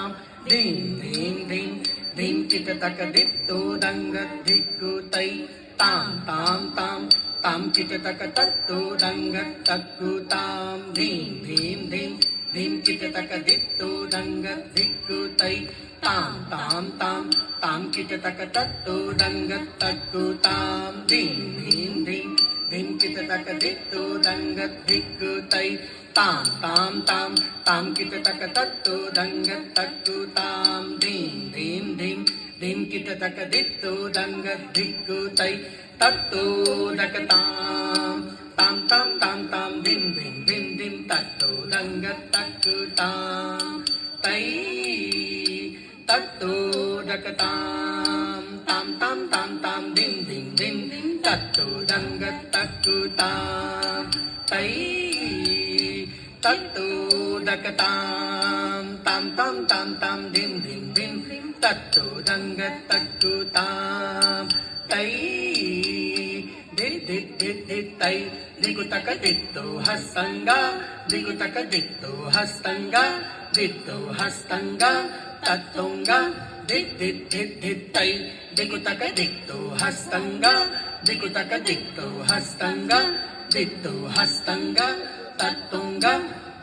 ताम धीं धीं धीं धीं चित तक दित्तो दंग धिक्कु तै ताम ताम ताम ताम चित तक तत्तो दंग तक्कु ताम धीं धीं धीं धीं चित तक दित्तो दंग धिक्कु तै ताम ताम ताम ताम चित तक तत्तो दंग तक्कु ताम धीं धीं धीं धीं चित तक दित्तो दंग धिक्कु तै ताम ताम ताम ताम चित तक तत्तो दंग तक्कु ताम धीं धीं धीं धीं चित तक दित्तो दंग धिक्कु तै तत्तो दक ताम ताम ताम ताम ताम धीं धीं धीं धीं तत्तो दंग तक्कु ताम तै तत्तो दक ताम ताम ताम ताम ताम धीं धीं धीं धीं तत्तो दंग तक्कु ताम तै तत्तो दक ताम ताम ताम ताम ताम धीं धीं धीं धीं तत्तो दंग तक्कु ताम तै धि धि धि धि तै दिगु तक दित्तो हस्तंगा दिगु तक दित्तो हस्तंगा दित्तो हस्तंगा तत्तोंगा धि धि धि धि तै दिगु तक दित्तो हस्तंगा दिगु तक दित्तो हस्तंगा दित्तो हस्तंगा तत्तोंगा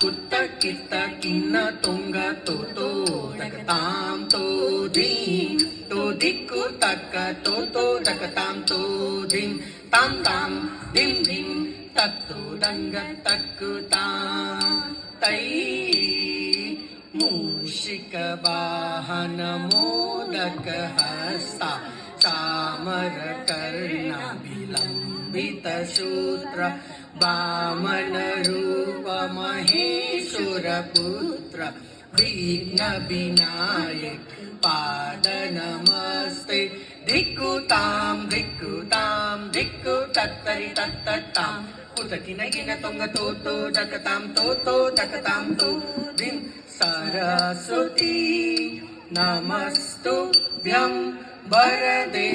कुत्त कित्त किन्न तोंगा तो दक ताम तो धीं तो दिक्कु तक तो दक ताम तो धीं ताम ताम धीं धीं तत्तो दंग तक्कु ताम तै मूषिक वाहन मोदक हस्ता चामर कर्ण विलंबित सूत्र वामन रूप महेश्वर पुत्र विघ्न विनायक पाद नमस्ते धिक्कु ताम धिक्कु तत्तरि तत्तताम कुतकिन गिन तोंग तो दकताम तो दिं सरस्वती नमस्तुभ्यं वरदे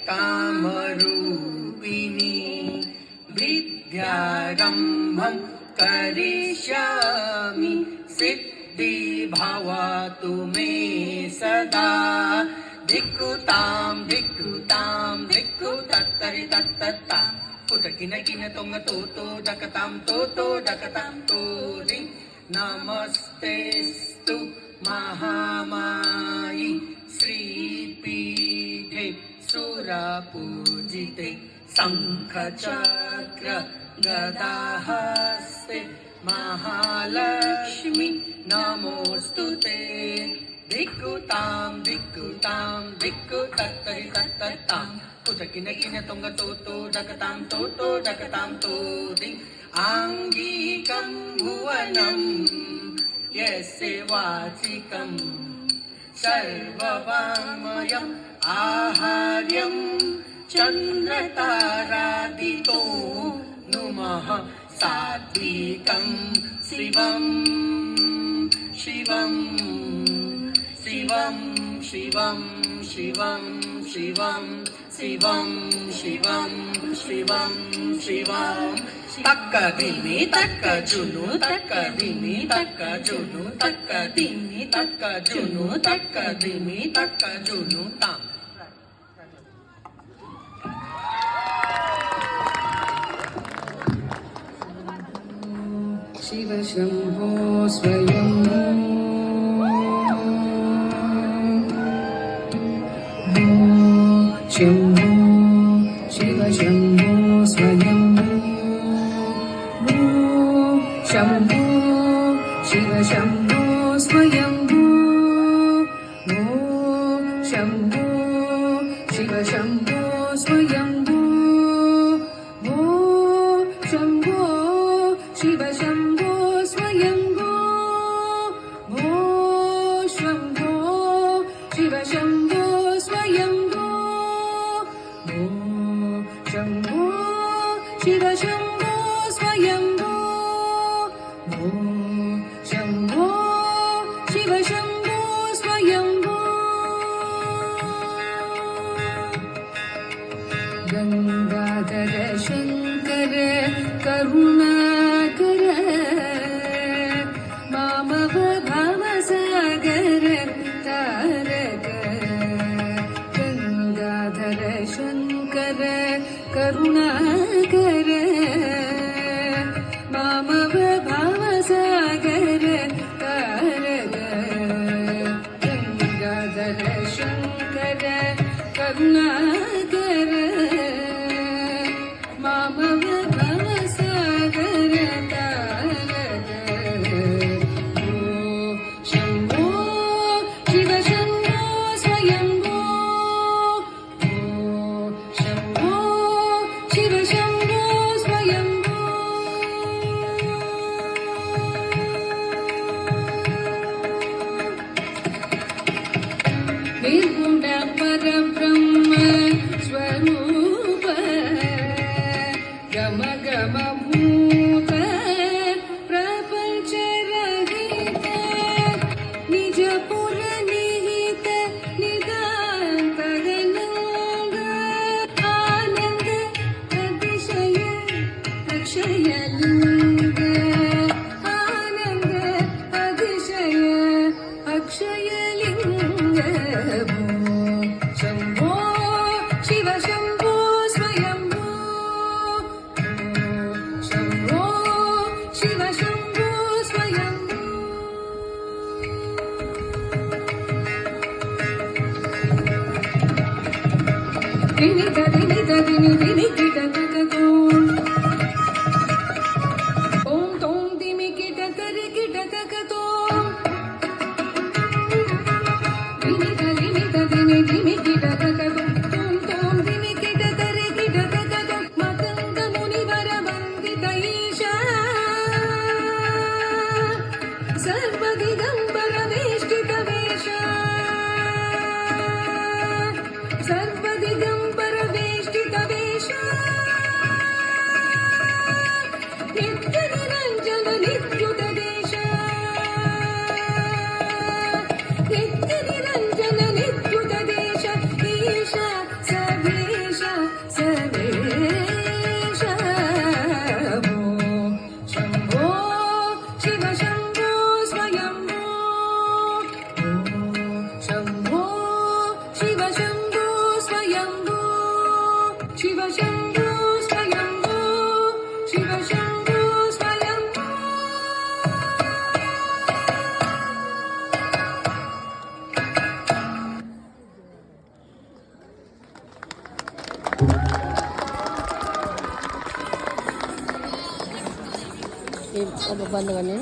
कामरूपिणी विद्यारम्भं करिष्यामि सिद्धि भवतु मे सदा धिक्कु ताम धिक्कु तत्तरि तत्तताम कुतकिन गिन तोंग तो दकताम तो दिं नमस्तेस्तु महामायि श्रीपीठे सुरपूजिते शंखचक्र गदाहस्ते महालक्ष्मी नमोस्तुते धिक्कु ताम धिक्कु तत्तरि तत्तताम कुतकिन गिन तोंग तो दकताम तो दिं आंगिकं भुवनं यस्य वाचिकं सर्ववाङ्मयम् आहार्यं चन्द्रतारादितो नुमः सात्विकं शिवं शिवं शिवं शिवं शिवं शिवं शिवं शिवं शिवं शिवं तक्क दिमि तक्क जुनु तक्क दिमि तक्क जुनु तक्क दिमि तक्क जुनु तक्क दिमि तक्क जुनु ताम शिव शंभो स्वयं शंभो शिव शंभो स्वयं शंभो शिव शंभो स्वयं शंभो शिव शंभो स्वयं शंभो शिव शंभो स्वयं शंभो शिव शंभो स्वयं शंभो शिव शंभो स्वयं शंभो शिव शंभो स्वयं गंगाधर शंकर करुणाकर मामव भवसागर निर्गुण परब्रह्म स्वरूप गम गम भूत प्रपंच रहित निज पुर निहित निदान तगनंग आनंद अतिशय अक्षय लिंग आनंद अतिशय अक्षय लिंग शंभो शिव शंभो स्वयंभो शंभो शिव शंभो स्वयंभो दिनि दिनि दिनि दिनि गिटकतो ओम तोम दिमि गिटकरि गिटकतो दिनि दिनि गिटकतो तोम तोम दिमि गिटकरि गिटकतो मतंग मुनिवर वंदित ईशा सर्वदिगंबर वेष्टित वेशा सर्वदिगंबर वेष्टित वेशा नित्य निरंजन नित्युत देश नित्य निरंजन नित्युत देश ईश सर्वेश सर्वेश भो शंभो शिव शंभो स्वयंभो शंभो शिव शंभो स्वयंभो शिव शंभो स्वयंभो शिव शंभो स्वयंभो Apa pandangannya?